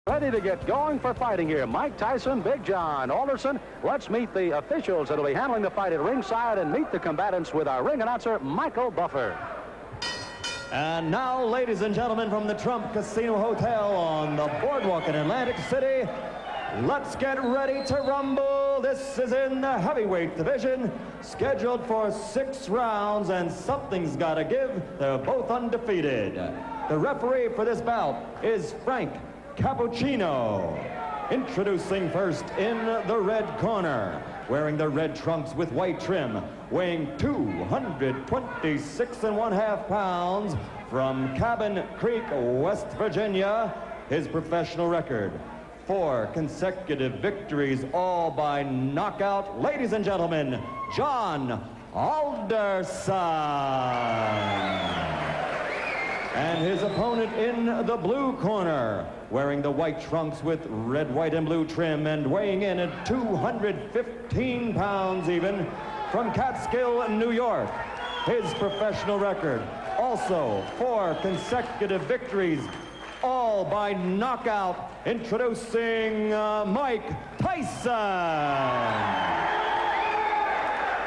Ready to get going for fighting here. Mike Tyson, Big John Alderson. Let's meet the officials that will be handling the fight at ringside and meet the combatants with our ring announcer, Michael Buffer. And now, ladies and gentlemen, from the Trump Casino Hotel on the boardwalk in Atlantic City, let's get ready to rumble. This is in the heavyweight division, scheduled for 6 rounds, and something's got to give. They're both undefeated. The referee for this bout is Frank Cappuccino. Introducing first in the red corner, wearing the red trunks with white trim, weighing 226.5 pounds, from Cabin Creek, West Virginia, his professional record: 4 consecutive victories, all by knockout. Ladies and gentlemen, John Alderson. And his opponent in the blue corner, wearing the white trunks with red, white, and blue trim, and weighing in at 215 pounds even, from Catskill, New York. His professional record: also 4 consecutive victories, all by knockout. Introducing Mike Tyson.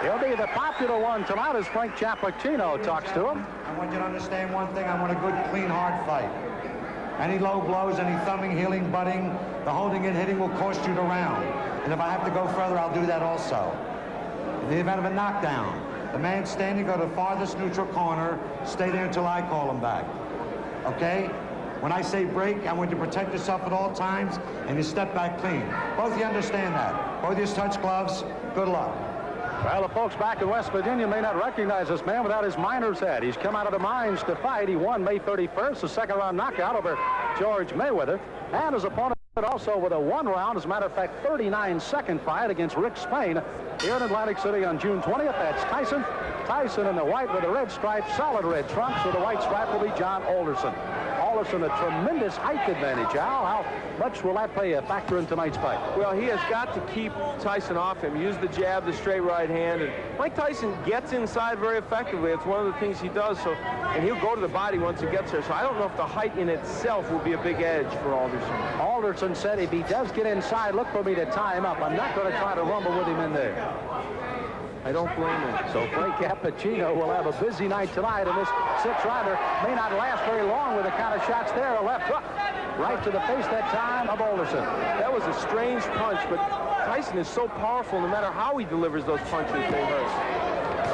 He'll be the popular one tonight as Frank Cappuccino talks to him. I want you to understand one thing. I want a good, clean, hard fight. Any low blows, any thumbing, heeling, butting, the holding and hitting will cost you the round. And if I have to go further, I'll do that also. In the event of a knockdown, the man standing, go to the farthest neutral corner, stay there until I call him back. Okay? When I say break, I want you to protect yourself at all times, and you step back clean. Both of you understand that. Both of you touch gloves. Good luck. Well, the folks back in West Virginia may not recognize this man without his miner's hat. He's come out of the mines to fight. He won May 31st, a second-round knockout over George Mayweather. And his opponent also with a 1-round, as a matter of fact, 39-second fight against Rick Spain here in Atlantic City on June 20th. That's Tyson. Tyson in the white with the red stripe, solid red trunks. With the white stripe will be John Alderson. Alderson, a tremendous height advantage. Al, how much will that play a factor in tonight's fight? Well, he has got to keep Tyson off him. Use the jab, the straight right hand, and Mike Tyson gets inside very effectively. It's one of the things he does. So, and he'll go to the body once he gets there. So I don't know if the height in itself will be a big edge for Alderson. Alderson said if he does get inside, look for me to tie him up. I'm not going to try to rumble with him in there. I don't blame him. So Frank Cappuccino will have a busy night tonight, and this 6-rounder may not last very long with the kind of shots there. A left hook right to the face that time of Alderson. That was a strange punch, but Tyson is so powerful, no matter how he delivers those punches, they hurt.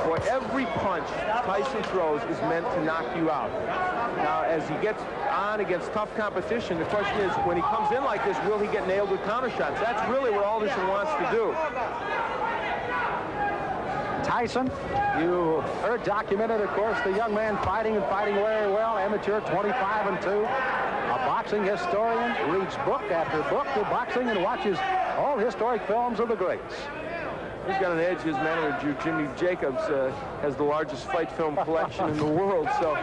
Boy, every punch Tyson throws is meant to knock you out. Now, as he gets on against tough competition, the question is, when he comes in like this, will he get nailed with counter shots? That's really what Alderson wants to do. Tyson, you heard documented, of course, the young man fighting and fighting very well, amateur, 25-2, a boxing historian, reads book after book of boxing and watches all historic films of the greats. He's got an edge. His manager, Jimmy Jacobs, has the largest fight film collection in the world, so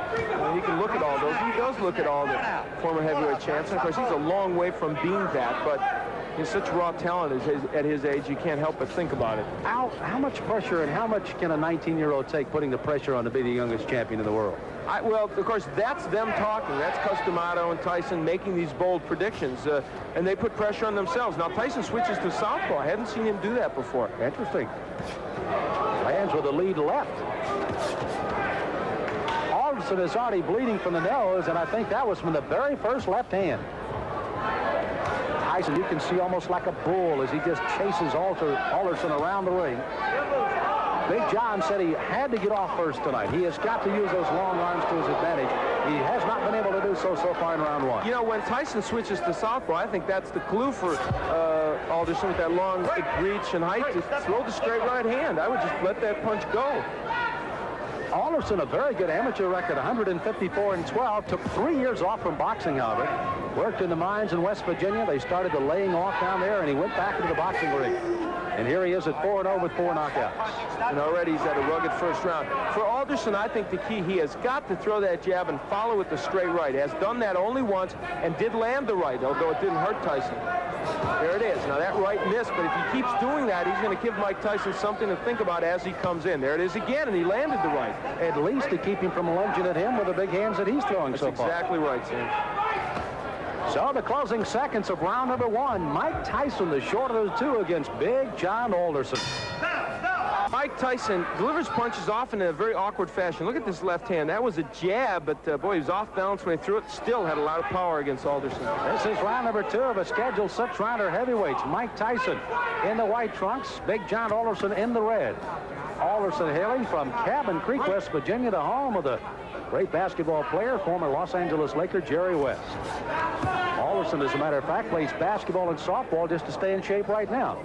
he can look at all those. He does look at all the former heavyweight champs, and of course, he's a long way from being that, but he's such raw talent at his age, you can't help but think about it. How much pressure and how much can a 19-year-old take putting the pressure on to be the youngest champion in the world? Well, of course, that's them talking. That's Customato and Tyson making these bold predictions, and they put pressure on themselves. Now, Tyson switches to southpaw. I hadn't seen him do that before. Interesting. Lands with a lead left. Alderson is already bleeding from the nose, and I think that was from the very first left hand. Tyson, you can see almost like a bull as he just chases Alderson around the ring. Big John said he had to get off first tonight. He has got to use those long arms to his advantage. He has not been able to do so far in round 1. You know, when Tyson switches to southpaw, I think that's the clue for Alderson with that long reach and height to throw the straight right hand. I would just let that punch go. Alderson, a very good amateur record, 154-12. Took 3 years off from boxing, however. Worked in the mines in West Virginia. They started the laying off down there, and he went back into the boxing ring. And here he is at 4-0 with 4 knockouts. And already he's had a rugged first round. For Alderson, I think the key, he has got to throw that jab and follow with the straight right. Has done that only once and did land the right, although it didn't hurt Tyson. There it is. Now that right missed, but if he keeps doing that, he's going to give Mike Tyson something to think about as he comes in. There it is again, and he landed the right. At least to keep him from lunging at him with the big hands that he's throwing so far. That's exactly right, Sam. So the closing seconds of round number 1. Mike Tyson, the shorter of the two, against Big John Alderson. Mike Tyson delivers punches often in a very awkward fashion. Look at this left hand. That was a jab, but boy, he was off balance when he threw it. Still had a lot of power against Alderson. This is round number 2 of a scheduled 6-rounder heavyweights. Mike Tyson in the white trunks, Big John Alderson in the red. Alderson hailing from Cabin Creek, West Virginia, the home of the great basketball player, former Los Angeles Laker Jerry West. Alderson, as a matter of fact, plays basketball and softball just to stay in shape right now.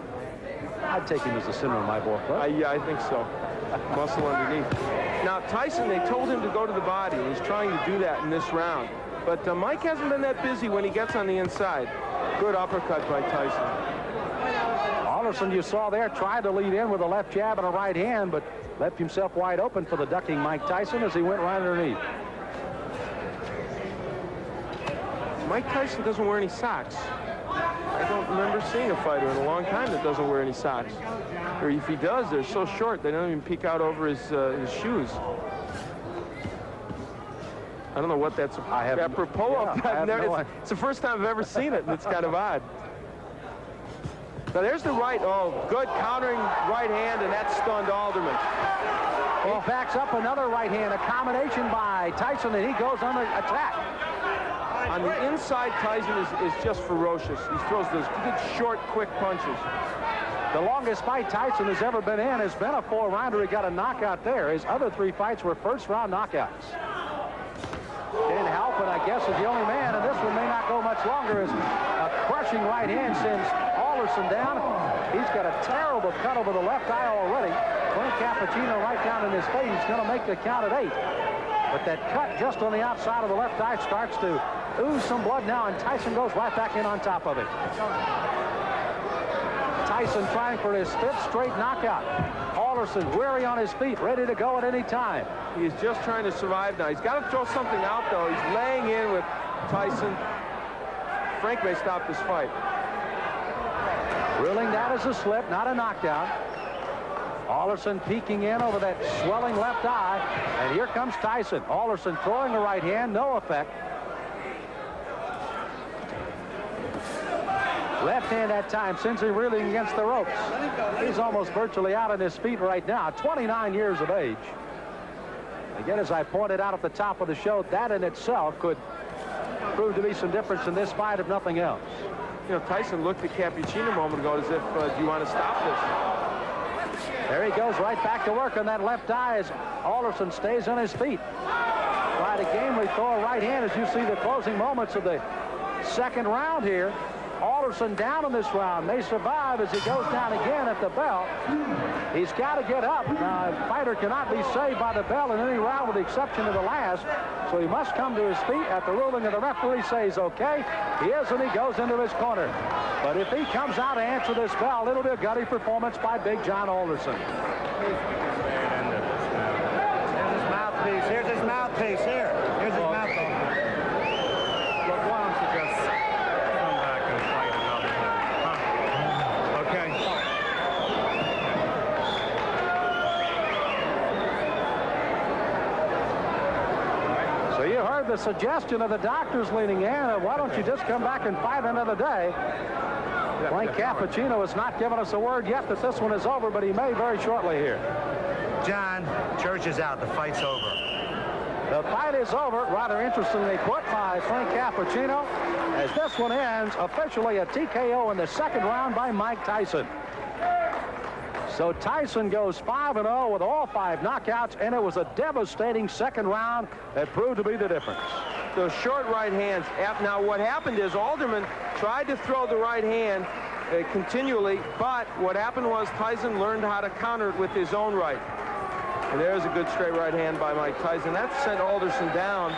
I'd take him as the center of my ball club. Yeah, I think so. Muscle underneath. Now, Tyson, they told him to go to the body, and he's trying to do that in this round. But Mike hasn't been that busy when he gets on the inside. Good uppercut by Tyson. Alderson, you saw there, tried to lead in with a left jab and a right hand, but left himself wide open for the ducking Mike Tyson as he went right underneath. Mike Tyson doesn't wear any socks. I don't remember seeing a fighter in a long time that doesn't wear any socks. Or if he does, they're so short they don't even peek out over his shoes. I don't know what that's apropos of. It's the first time I've ever seen it, and it's kind of odd. Now there's the right. Oh, good countering right hand, and that stunned Alderman. He backs up another right hand, a combination by Tyson, and he goes under attack. On the inside, Tyson is just ferocious. He throws those good, short, quick punches. The longest fight Tyson has ever been in has been a 4-rounder. He got a knockout there. His other 3 fights were first-round knockouts. Didn't help, and I guess is the only man, and this one may not go much longer, as a crushing right hand sends Alderson down. He's got a terrible cut over the left eye already. Frank Cappuccino right down in his face. He's going to make the count at 8. But that cut just on the outside of the left eye starts to ooze some blood now, and Tyson goes right back in on top of it. Tyson trying for his 5th straight knockout. Alderson weary on his feet, ready to go at any time. He's just trying to survive now. He's got to throw something out, though. He's laying in with Tyson. Frank may stop this fight. Ruling that as a slip, not a knockdown. Alderson peeking in over that swelling left eye, and here comes Tyson. Alderson throwing a right hand, no effect. Left hand that time sends him reeling against the ropes. He's almost virtually out on his feet right now, 29 years of age. Again, as I pointed out at the top of the show, that in itself could prove to be some difference in this fight, if nothing else. You know, Tyson looked at Cappuccino a moment ago as if, do you want to stop this? There he goes right back to work on that left eye as Alderson stays on his feet. Try to gamely throw a right hand as you see the closing moments of the second round here. Alderson down in this round. May survive as he goes down again at the bell. He's got to get up. Now, a fighter cannot be saved by the bell in any round with the exception of the last. So he must come to his feet at the ruling of the referee says, okay. He is, and he goes into his corner. But if he comes out to answer this bell, it'll be a gutty performance by Big John Alderson. Here's his mouthpiece. Here's his mouthpiece. Here. Here's his mouthpiece. Look, why don't you just come back and fight another day? Huh? Okay. So you heard the suggestion of the doctors leaning in. Why don't you just come back and fight another day? Frank Cappuccino has not given us a word yet that this one is over, but he may very shortly here. John, church is out. The fight's over. The fight is over, rather interestingly put by Frank Cappuccino, as this one ends officially a TKO in the second round by Mike Tyson. So Tyson goes 5-0 with all 5 knockouts, and it was a devastating second round that proved to be the difference. Those short right hands. Now, what happened is Alderman tried to throw the right hand continually, but what happened was Tyson learned how to counter it with his own right. And there's a good straight right hand by Mike Tyson. That sent Alderson down,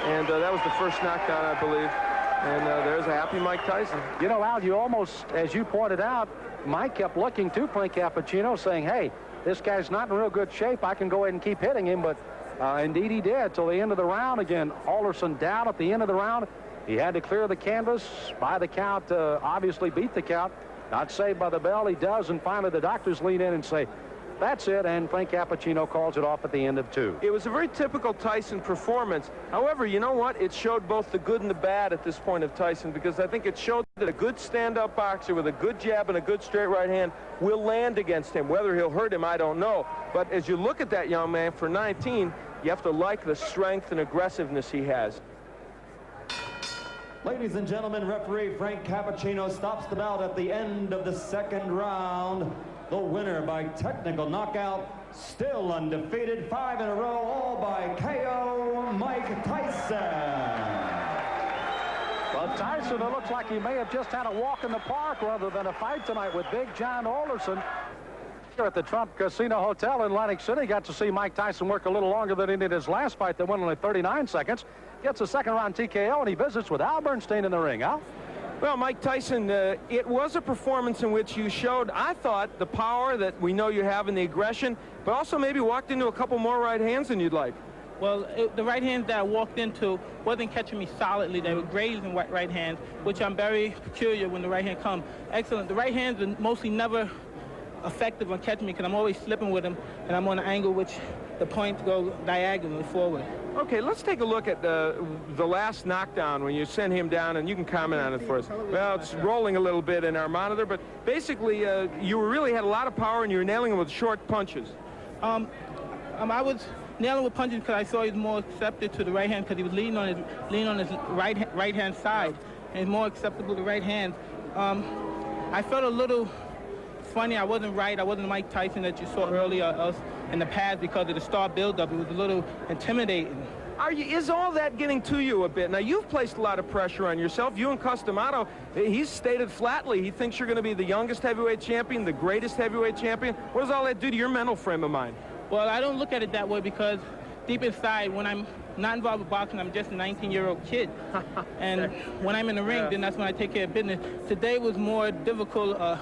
and that was the first knockdown, I believe. And there's a happy Mike Tyson. You know, Al, you almost, as you pointed out, Mike kept looking to Frank Cappuccino saying, hey, this guy's not in real good shape. I can go ahead and keep hitting him, but indeed he did till the end of the round. Again, Alderson down at the end of the round. He had to clear the canvas by the count, obviously beat the count. Not saved by the bell. He does, and finally the doctors lean in and say, That's it, and Frank Cappuccino calls it off at the end of 2. It was a very typical Tyson performance. However, you know what? It showed both the good and the bad at this point of Tyson, because I think it showed that a good stand-up boxer with a good jab and a good straight right hand will land against him. Whether he'll hurt him, I don't know. But as you look at that young man, for 19, you have to like the strength and aggressiveness he has. Ladies and gentlemen, referee Frank Cappuccino stops the bout at the end of the second round. The winner by technical knockout, still undefeated, 5 in a row, all by KO, Mike Tyson. Well, Tyson, it looks like he may have just had a walk in the park rather than a fight tonight with Big John Alderson. Here at the Trump Casino Hotel in Atlantic City, got to see Mike Tyson work a little longer than he did his last fight that went only 39 seconds. Gets a second-round TKO, and he visits with Al Bernstein in the ring. Al? Well, Mike Tyson, it was a performance in which you showed, I thought, the power that we know you have and the aggression, but also maybe walked into a couple more right hands than you'd like. Well, the right hands that I walked into wasn't catching me solidly. They were grazing right hands, which I'm very peculiar when the right hand comes. Excellent. The right hands are mostly never effective on catching me because I'm always slipping with them, and I'm on an angle which the points go diagonally forward. Okay, let's take a look at the last knockdown when you sent him down, and you can comment on it for us. Well, it's rolling a little bit in our monitor, but basically you really had a lot of power and you were nailing him with short punches. I was nailing with punches because I saw he was more accepted to the right hand because he was leaning on his right hand side, and more acceptable to right hand. I felt a little funny. I wasn't right. I wasn't Mike Tyson that you saw earlier in the past because of the star buildup. It was a little intimidating. Is all that getting to you a bit? Now, you've placed a lot of pressure on yourself. You and Customato, he's stated flatly he thinks you're going to be the youngest heavyweight champion, the greatest heavyweight champion. What does all that do to your mental frame of mind? Well, I don't look at it that way because deep inside, when I'm not involved with boxing, I'm just a 19-year-old kid. And when I'm in the ring, then that's when I take care of business. Today was more difficult, a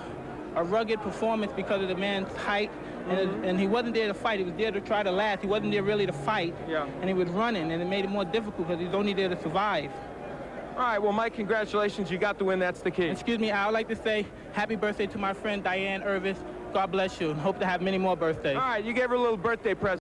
rugged performance because of the man's height, and he wasn't there to fight. He was there to try to last. He wasn't there really to fight, and he was running, and it made it more difficult because he was only there to survive. All right, well, Mike, congratulations. You got the win. That's the key. Excuse me, I would like to say happy birthday to my friend Diane Irvis. God bless you, and hope to have many more birthdays. All right, you gave her a little birthday present.